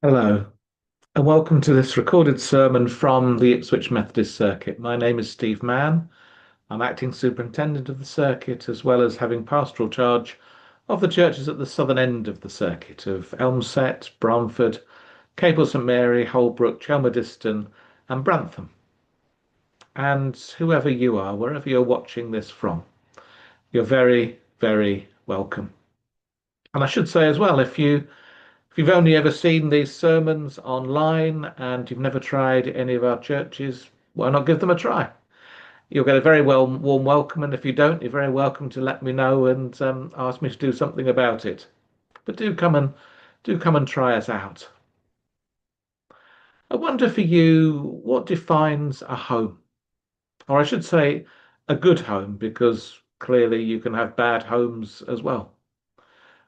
Hello, and welcome to this recorded sermon from the Ipswich Methodist Circuit. My name is Steve Mann. I'm acting superintendent of the circuit, as well as having pastoral charge of the churches at the southern end of the circuit of Elmset, Bramford, Capel St Mary, Holbrook, Chelmerdiston, and Brantham. And whoever you are, wherever you're watching this from, you're very, very welcome. And I should say as well, if you've only ever seen these sermons online and you've never tried any of our churches, why not give them a try? You'll get a very warm welcome, and if you don't, you're very welcome to let me know and ask me to do something about it. But do come and try us out. I wonder for you, what defines a home? Or I should say, a good home, because clearly you can have bad homes as well.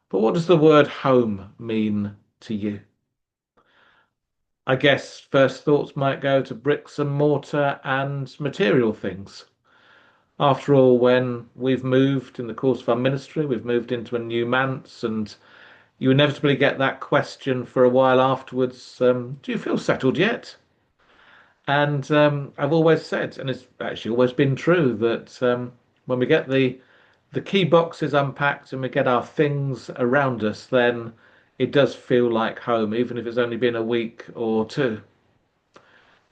But what does the word home mean to you? I guess first thoughts might go to bricks and mortar and material things. After all, when we've moved in the course of our ministry, we've moved into a new manse, and you inevitably get that question for a while afterwards, do you feel settled yet? And I've always said, and it's actually always been true, that when we get the key boxes unpacked and we get our things around us, then it does feel like home, even if it's only been a week or two.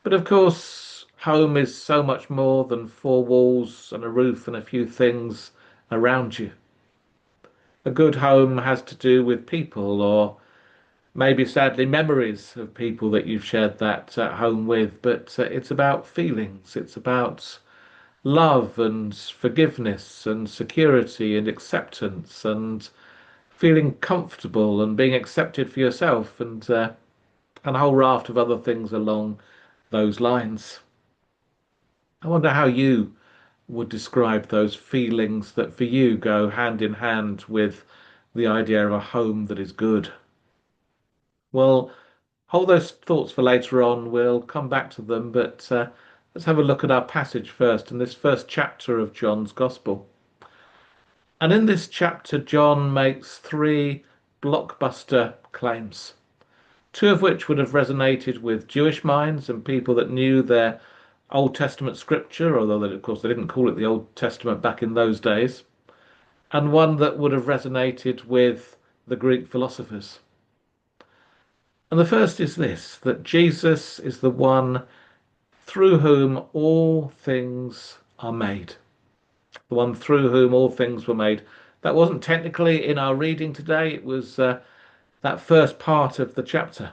But of course, home is so much more than four walls and a roof and a few things around you. A good home has to do with people, or maybe sadly memories of people that you've shared that home with. But it's about feelings, it's about love and forgiveness and security and acceptance and feeling comfortable and being accepted for yourself and a whole raft of other things along those lines. I wonder how you would describe those feelings that for you go hand in hand with the idea of a home that is good. Well, hold those thoughts for later on. We'll come back to them, but let's have a look at our passage first in this first chapter of John's Gospel. And in this chapter, John makes three blockbuster claims, two of which would have resonated with Jewish minds and people that knew their Old Testament scripture, although of course they didn't call it the Old Testament back in those days, and one that would have resonated with the Greek philosophers. And the first is this, that Jesus is the one through whom all things are made. The one through whom all things were made. That wasn't technically in our reading today, it was that first part of the chapter.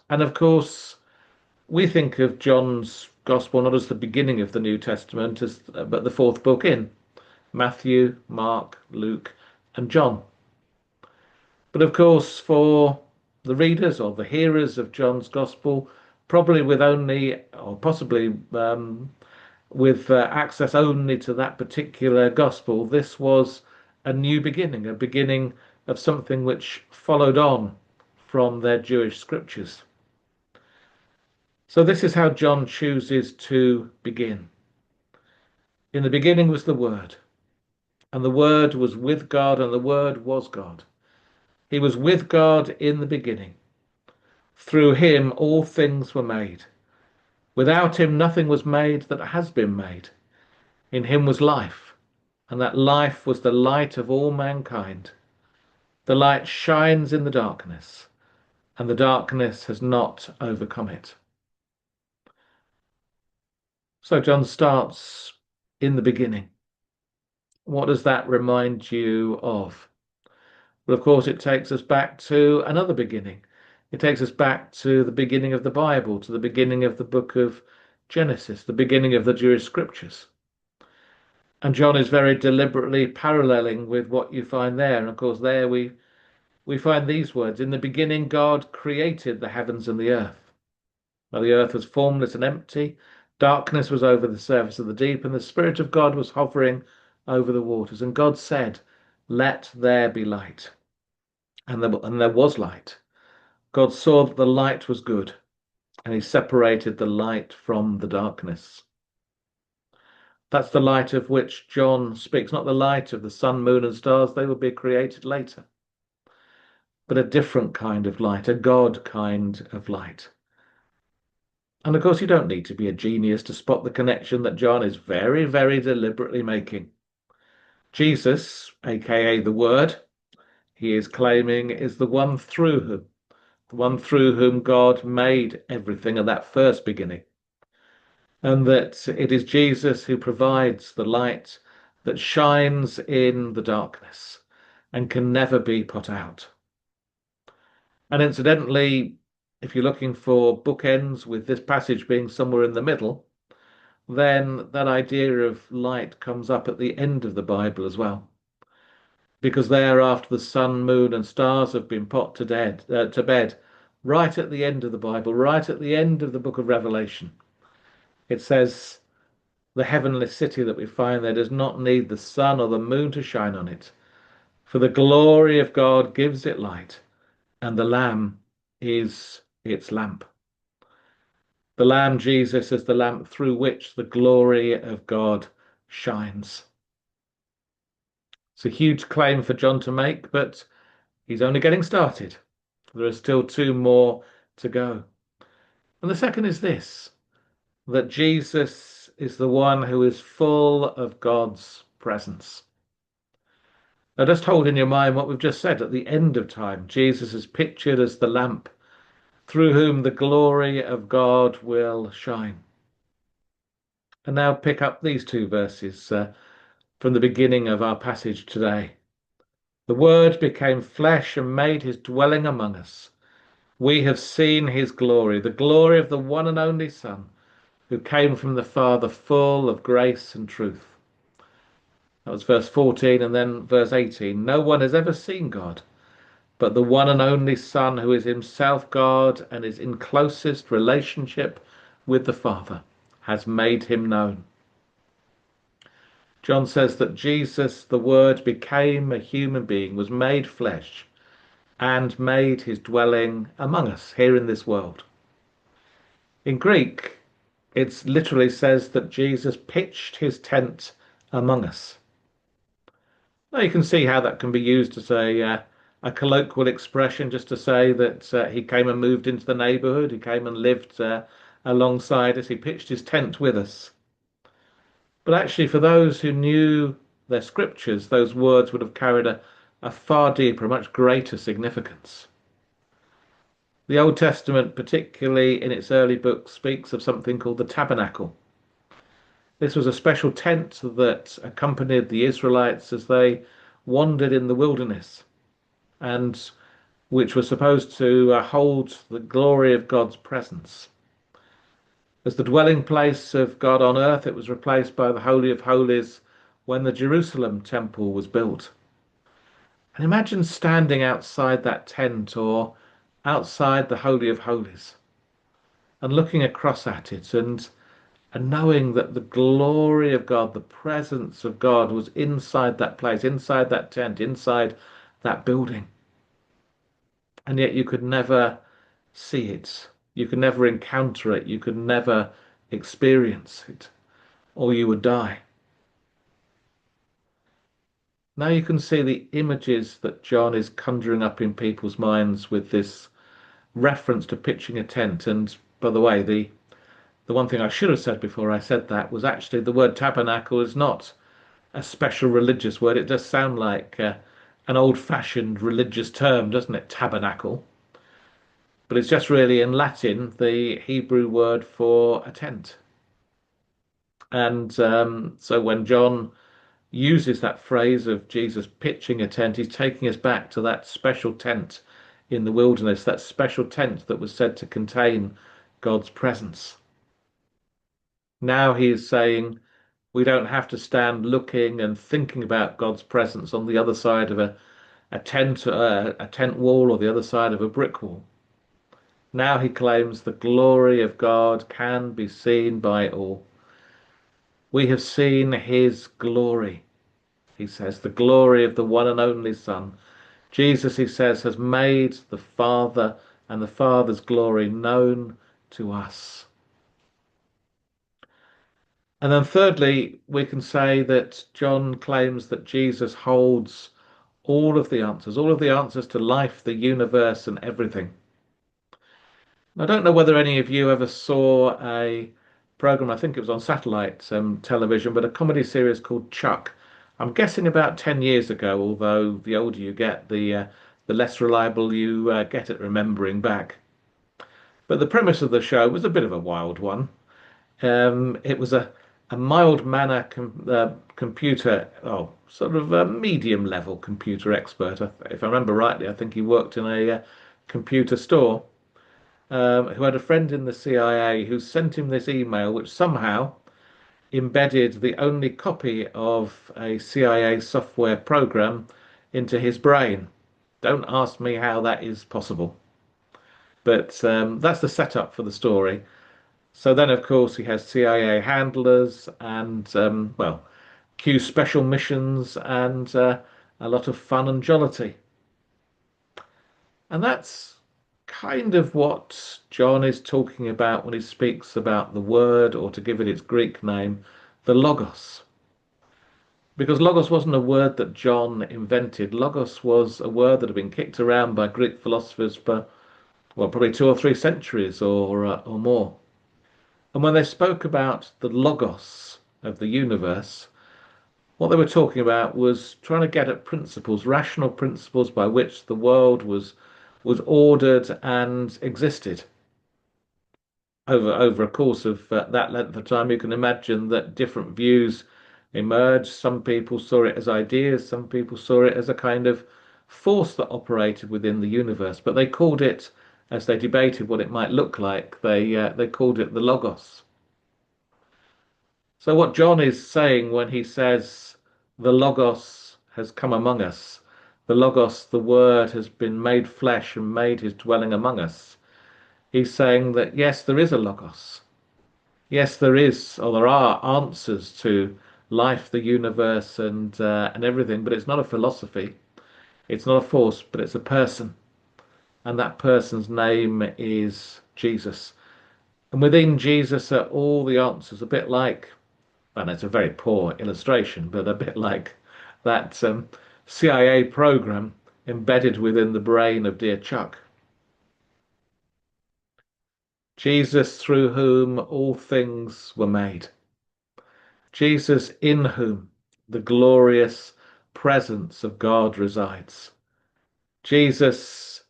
And of course, we think of John's Gospel not as the beginning of the New Testament, but the fourth book in Matthew, Mark, Luke, and John. But of course, for the readers or the hearers of John's Gospel, probably with only, or possibly with access only to that particular Gospel, this was a new beginning, a beginning of something which followed on from their Jewish scriptures. So this is how John chooses to begin. In the beginning was the Word, and the Word was with God, and the Word was God. He was with God in the beginning. Through him all things were made. Without him nothing was made that has been made. In him was life, and that life was the light of all mankind. The light shines in the darkness, and the darkness has not overcome it. So John starts in the beginning. What does that remind you of? Well, of course, it takes us back to another beginning. It takes us back to the beginning of the Bible, to the beginning of the book of Genesis, the beginning of the Jewish scriptures. And John is very deliberately paralleling with what you find there. And of course, there we find these words. In the beginning, God created the heavens and the earth. Now, the earth was formless and empty. Darkness was over the surface of the deep, and the Spirit of God was hovering over the waters. And God said, "Let there be light." And there was light. God saw that the light was good, and he separated the light from the darkness. That's the light of which John speaks, not the light of the sun, moon, and stars. They will be created later. but a different kind of light, a God kind of light. And of course, you don't need to be a genius to spot the connection that John is very, very deliberately making. Jesus, aka the Word, he is claiming is the one through whom God made everything at that first beginning. And that it is Jesus who provides the light that shines in the darkness and can never be put out. And incidentally, if you're looking for bookends with this passage being somewhere in the middle, then that idea of light comes up at the end of the Bible as well. Because there, after the sun, moon, and stars have been put to bed, right at the end of the Bible, right at the end of the book of Revelation, it says, the heavenly city that we find there does not need the sun or the moon to shine on it, for the glory of God gives it light, and the Lamb is its lamp. The Lamb, Jesus, is the lamp through which the glory of God shines. It's a huge claim for John to make, but he's only getting started. There are still two more to go. And the second is this, that Jesus is the one who is full of God's presence. Now, just hold in your mind what we've just said at the end of time. Jesus is pictured as the lamp through whom the glory of God will shine. And now pick up these two verses from the beginning of our passage today. The Word became flesh and made his dwelling among us. We have seen his glory, the glory of the one and only Son, who came from the Father, full of grace and truth. That was verse 14, and then verse 18. No one has ever seen God, but the one and only Son, who is himself God and is in closest relationship with the Father, has made him known. John says that Jesus, the Word, became a human being, was made flesh, and made his dwelling among us here in this world. In Greek, it literally says that Jesus pitched his tent among us. Now you can see how that can be used as a colloquial expression, just to say that he came and moved into the neighbourhood, he came and lived alongside us, he pitched his tent with us. But actually, for those who knew their scriptures, those words would have carried a far deeper, much greater significance. The Old Testament, particularly in its early books, speaks of something called the tabernacle. This was a special tent that accompanied the Israelites as they wandered in the wilderness, and which was supposed to hold the glory of God's presence. As the dwelling place of God on earth, it was replaced by the Holy of Holies when the Jerusalem temple was built. And imagine standing outside that tent or outside the Holy of Holies and looking across at it and knowing that the glory of God, the presence of God was inside that place, inside that tent, inside that building. And yet you could never see it. You could never encounter it. You could never experience it, or you would die. Now you can see the images that John is conjuring up in people's minds with this reference to pitching a tent. And by the way, the one thing I should have said before I said that was actually the word tabernacle is not a special religious word. It does sound like an old-fashioned religious term, doesn't it? Tabernacle. But it's just really in Latin the Hebrew word for a tent. And so when John uses that phrase of Jesus pitching a tent, he's taking us back to that special tent in the wilderness, that special tent that was said to contain God's presence. Now he is saying we don't have to stand looking and thinking about God's presence on the other side of a tent wall or the other side of a brick wall. Now he claims the glory of God can be seen by all. We have seen his glory, he says, the glory of the one and only Son. Jesus, he says, has made the Father and the Father's glory known to us. And then thirdly, we can say that John claims that Jesus holds all of the answers to life, the universe, and everything. I don't know whether any of you ever saw a program, I think it was on satellite television, but a comedy series called Chuck. I'm guessing about 10 years ago, although the older you get, the less reliable you get at remembering back. But the premise of the show was a bit of a wild one. It was a mild manner computer, oh, sort of a medium level computer expert. If I remember rightly, I think he worked in a computer store, who had a friend in the CIA who sent him this email, which somehow embedded the only copy of a CIA software program into his brain. Don't ask me how that is possible. But that's the setup for the story. So then, of course, he has CIA handlers and, well, Q special missions and a lot of fun and jollity. And that's kind of what John is talking about when he speaks about the word, or to give it its Greek name, the Logos. Because Logos wasn't a word that John invented. Logos was a word that had been kicked around by Greek philosophers for, well, probably 2 or 3 centuries or more. And when they spoke about the Logos of the universe, what they were talking about was trying to get at principles, rational principles by which the world was ordered and existed. Over a course of that length of time, you can imagine that different views emerged. Some people saw it as ideas, some people saw it as a kind of force that operated within the universe. But they called it, as they debated what it might look like, they called it the Logos. So what John is saying when he says the Logos has come among us, the Logos, the Word, has been made flesh and made his dwelling among us, he's saying that yes, there is a Logos. Yes, there is, or there are answers to life, the universe, and everything, but it's not a philosophy. It's not a force, but it's a person, and that person's name is Jesus. And within Jesus are all the answers, a bit like, and it's a very poor illustration, but a bit like that CIA program embedded within the brain of dear Chuck. Jesus, through whom all things were made. Jesus, in whom the glorious presence of God resides. Jesus,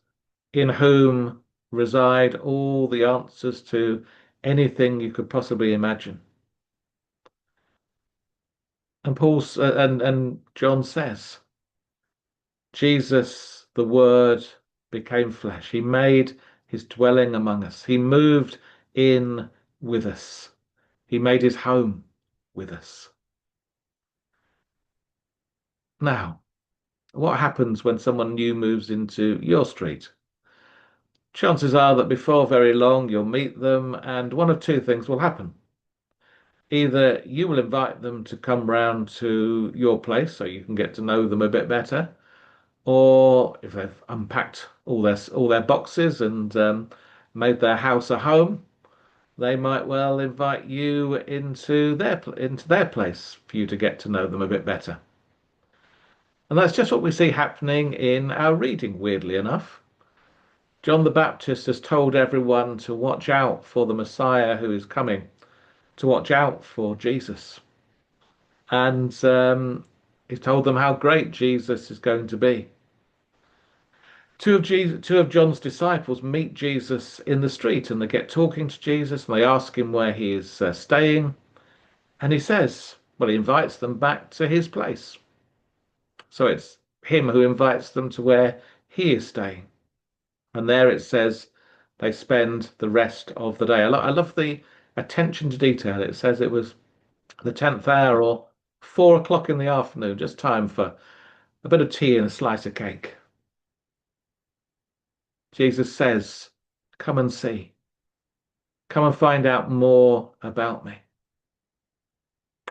in whom reside all the answers to anything you could possibly imagine. And and John says, Jesus, the Word, became flesh. He made his dwelling among us. He moved in with us. He made his home with us. Now, what happens when someone new moves into your street? Chances are that before very long you'll meet them, and one of two things will happen. Either you will invite them to come round to your place so you can get to know them a bit better, or if they've unpacked all their boxes and made their house a home, they might well invite you into their place for you to get to know them a bit better. And that's just what we see happening in our reading, weirdly enough. John the Baptist has told everyone to watch out for the Messiah who is coming, to watch out for Jesus. And he's told them how great Jesus is going to be. Two of John's disciples meet Jesus in the street and they get talking to Jesus and they ask him where he is staying. And he says, well, he invites them back to his place. So it's him who invites them to where he is staying. And there it says they spend the rest of the day. I love the attention to detail. It says it was the 10th hour or 4 o'clock in the afternoon, just time for a bit of tea and a slice of cake. Jesus says, come and see. Come and find out more about me.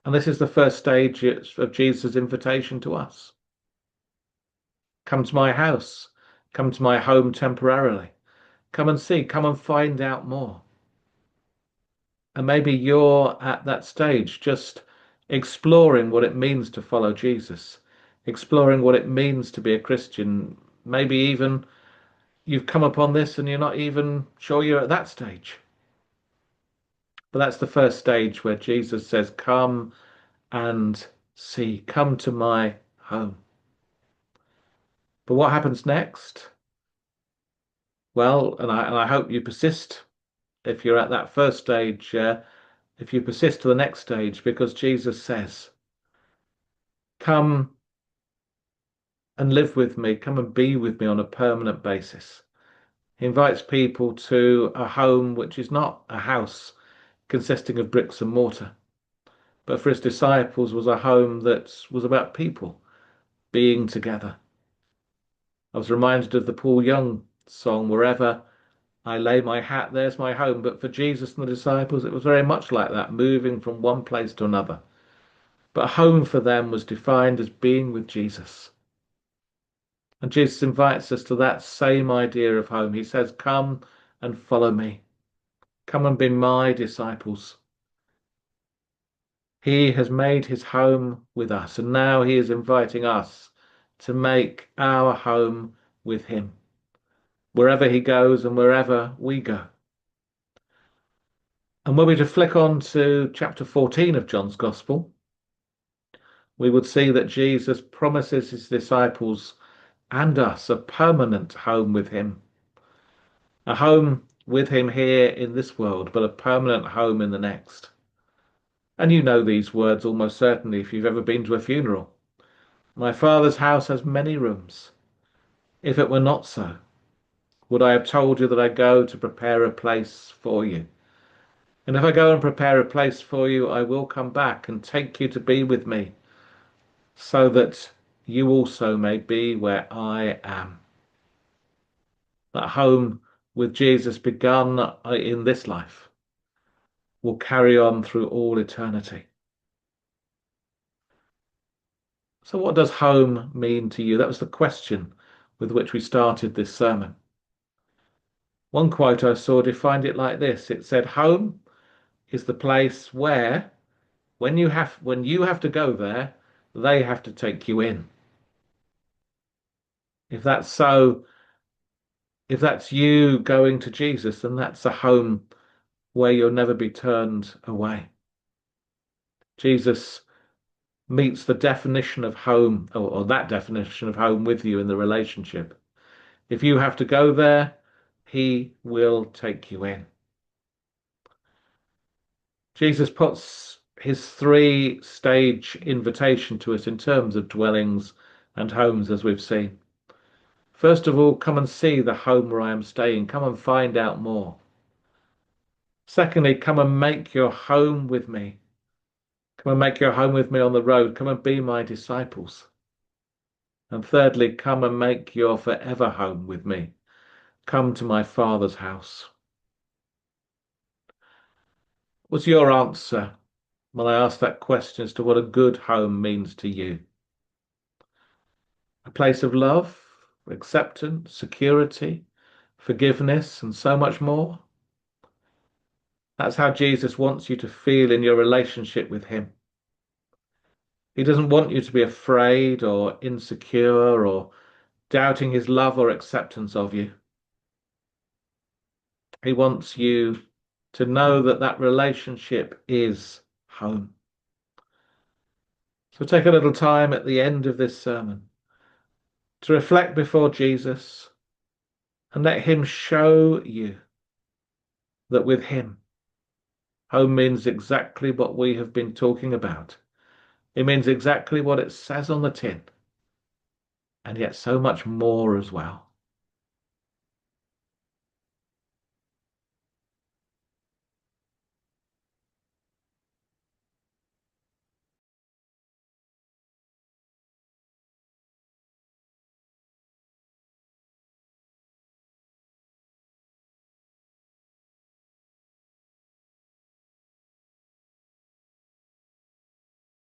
And this is the first stage of Jesus' invitation to us. Come to my house. Come to my home temporarily. Come and see. Come and find out more. And maybe you're at that stage, just exploring what it means to follow Jesus, exploring what it means to be a Christian. Maybe even you've come upon this and you're not even sure you're at that stage. But that's the first stage where Jesus says, "Come and see, come to my home." But what happens next? Well, and I hope you persist if you're at that first stage, if you persist to the next stage, because Jesus says, "Come and live with me, come and be with me on a permanent basis." He invites people to a home which is not a house consisting of bricks and mortar, but for his disciples was a home that was about people being together. I was reminded of the Paul Young song, "Wherever I lay my hat, there's my home." But for Jesus and the disciples, it was very much like that, moving from one place to another. But home for them was defined as being with Jesus. And Jesus invites us to that same idea of home. He says, "Come and follow me. Come and be my disciples." He has made his home with us, and now he is inviting us to make our home with him, wherever he goes and wherever we go. And were we to flick on to chapter 14 of John's Gospel, we would see that Jesus promises his disciples and us a permanent home with him. A home with him here in this world, but a permanent home in the next. And you know these words almost certainly if you've ever been to a funeral. "My Father's house has many rooms. If it were not so, would I have told you that I go to prepare a place for you? And if I go and prepare a place for you, I will come back and take you to be with me, so that you also may be where I am." That home with Jesus begun in this life will carry on through all eternity. So, what does home mean to you? That was the question with which we started this sermon. One quote I saw defined it like this. It said, "Home is the place where, when you have to go there, they have to take you in." If that's so, if that's you going to Jesus, then that's a home where you'll never be turned away. Jesus meets the definition of home, or that definition of home with you in the relationship. If you have to go there, he will take you in. Jesus puts his three-stage invitation to us in terms of dwellings and homes, as we've seen. First of all, come and see the home where I am staying. Come and find out more. Secondly, come and make your home with me. Come and make your home with me on the road. Come and be my disciples. And thirdly, come and make your forever home with me. Come to my Father's house. What's your answer when I ask that question as to what a good home means to you? A place of love, acceptance, security, forgiveness, and so much more? That's how Jesus wants you to feel in your relationship with him. He doesn't want you to be afraid or insecure or doubting his love or acceptance of you. He wants you to know that that relationship is home. So take a little time at the end of this sermon to reflect before Jesus and let him show you that with him, home means exactly what we have been talking about. It means exactly what it says on the tin, and yet so much more as well.